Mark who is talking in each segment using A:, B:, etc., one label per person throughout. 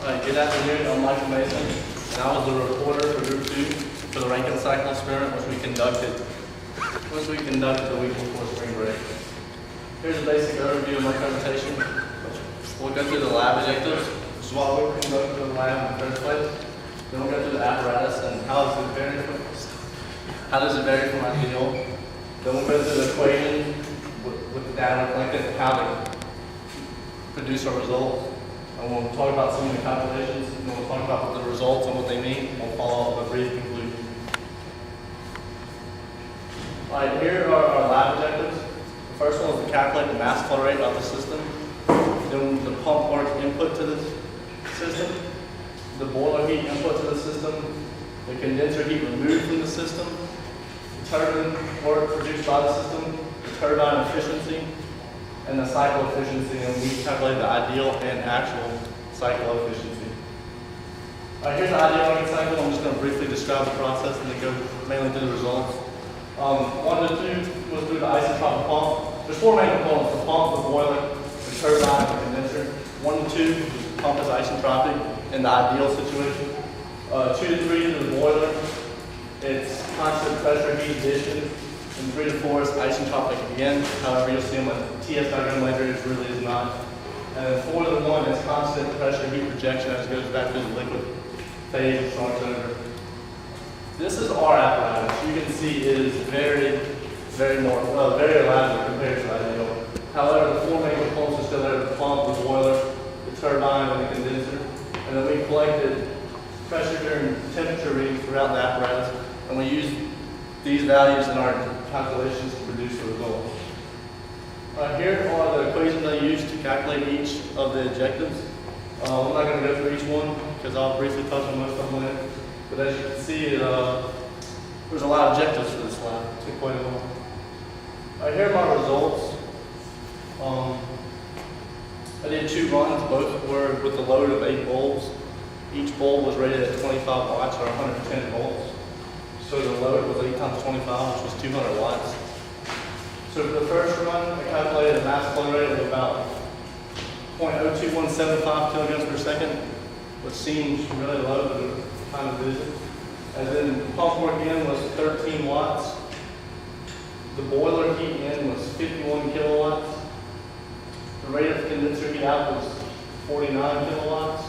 A: Good afternoon, I'm Michael Mason, and I was the reporter for Group 2 for the Rankin Cycle Experiment, which we conducted the week before spring break. Here's a basic overview of my presentation. We'll go through the lab objectives, which is why we were conducted in the lab in the first place. Then we'll go through the apparatus and how does it vary from ideal. Then we'll go through the equation with the data collected and how to produce our results. And we'll talk about some of the calculations, and then we'll talk about the results and what they mean, and we'll follow up with a brief conclusion. All right, here are our lab objectives. The first one is to calculate the mass flow rate of the system, then the pump work input to the system, the boiler heat input to the system, the condenser heat removed from the system, the turbine work produced by the system, the turbine efficiency, and the cycle efficiency, and we calculate the ideal and actual cycle efficiency. All right, here's the ideal Rankin cycle. I'm just going to briefly describe the process and then go mainly through the results. 1 to 2 was through the isotropic pump. There's 4 main components: the pump, the boiler, the turbine, and the condenser. 1 to 2, the pump is isentropic in the ideal situation. 2 to 3 is the boiler. It's constant pressure heat addition. And 3 to 4 is isentropic again. However, you'll see on my TS diagram later, it really is not. And then 4 to 1 is constant pressure heat rejection as it goes back to the liquid phase and starts over. This is our apparatus. You can see it is very elaborate compared to ideal. However, the 4 main components are still there: the pump, the boiler, the turbine, and the condenser. And then we collected pressure and temperature readings throughout the apparatus, and we used these values in our calculations to produce the result. Here are the equations I used to calculate each of the objectives. I'm not going to go through each one because I'll briefly touch on most of them later. But as you can see, there's a lot of objectives for this lab. It took quite a while. Here are my results. I did 2 runs. Both were with a load of 8 bulbs. Each bulb was rated at 25 watts or 110 volts. So the load was 8 times 25, which was 200 watts. So for the first run, I calculated a mass flow rate of about 0.02175 kilograms per second, which seems really low, but it kind of is. And then the pump work in was 13 watts. The boiler heat in was 51 kilowatts. The rate of condenser heat out was 49 kilowatts.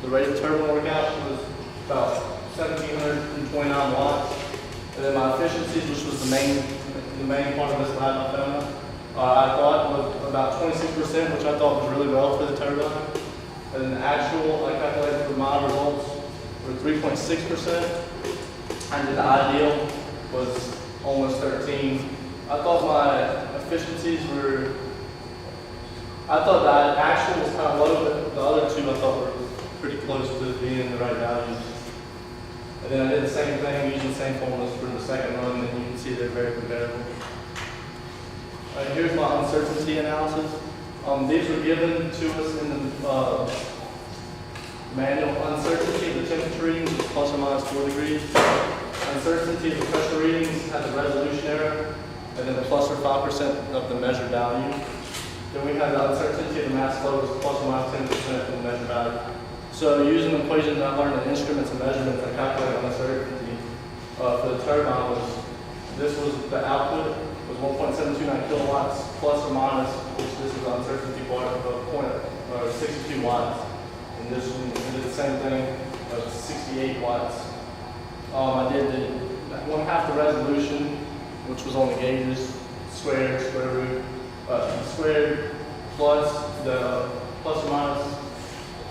A: The rate of turbine work out was about 1,729 watts. And then my efficiencies, which was the main part of this lab I found, I thought was about 26%, which I thought was really well for the turbine. And then the actual, I calculated for my results, were 3.6%. And then the ideal was almost 13. I thought my efficiencies were, I thought the actual was kind of low, but the other 2 I thought were pretty close to being the right values. And then I did the same thing, using the same formulas for the second run, and you can see they're very comparable. Here's my uncertainty analysis. These were given to us in the manual. Uncertainty of the temperature readings is plus or minus 4 degrees. Uncertainty of the pressure readings had the resolution error, and then the plus or 5% of the measured value. Then we had the uncertainty of the mass flow was plus or minus 10% of the measured value. So using the equations I learned in instruments and measurements, I calculated uncertainty for the turbine this was the output was 1.729 kilowatts plus or minus, which this is the uncertainty part of 62 watts. And this one we did the same thing of 68 watts. I did the 1/2 the resolution, which was on the gauges, squared, square root, squared plus the plus or minus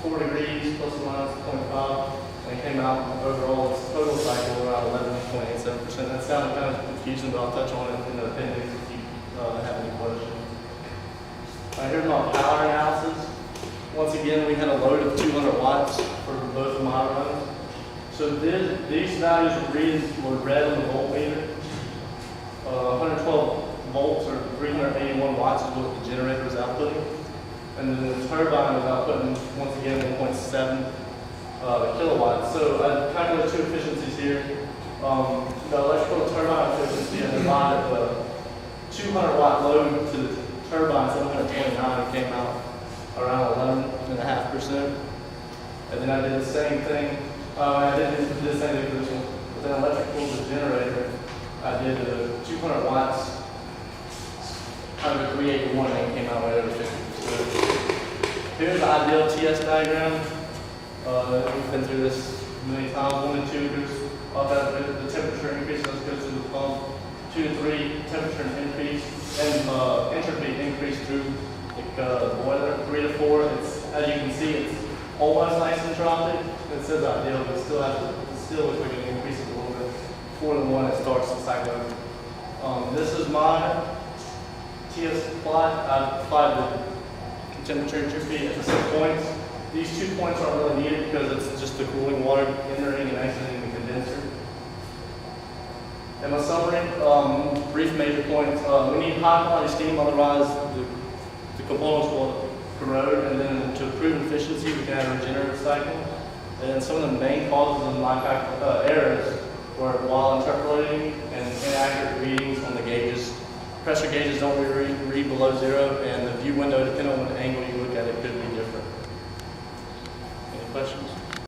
A: 4 degrees plus or minus 0.5, and it came out overall its total cycle around 11.87%. That sounded kind of confusing, but I'll touch on it in the appendix if you have any questions. Here's my power analysis. Once again, we had a load of 200 watts for both of my runs. So these values were read on the voltmeter. 112 volts or 381 watts is what the generator was outputting. And then the turbine was outputting, once again, 1.7 kilowatts. So I calculated 2 efficiencies here. The electrical turbine efficiency, I divided the 200 watt load to the turbine, 729, came out around 11.5%. And then I did the same thing. I did the same thing for this one. But then electrical, the generator, I did 200 watts, kind of a 381, and it came out right over 50%. Here's the ideal TS diagram. We've been through this many times. 1 and 2 goes up at the temperature increase, let's go through the pump. 2 to 3, temperature increase, and entropy increase through the boiler. 3 to 4, as you can see, it's almost isentropic. It says ideal, but it still looks like it increases a little bit. 4 to 1, it starts the cycle. This is my TS plot. I applied the temperature entropy at the 6 points. These 2 points aren't really needed because it's just the cooling water entering and exiting the condenser. In my summary, brief major points. We need high quality steam, otherwise the components will corrode, and then to improve efficiency, we can have a regenerative cycle. And some of the main causes of NICAC errors were while interpolating and inaccurate readings on the gauges. Pressure gauges don't read below 0, and the view window, depending on what angle you look at it, could be different. Any questions?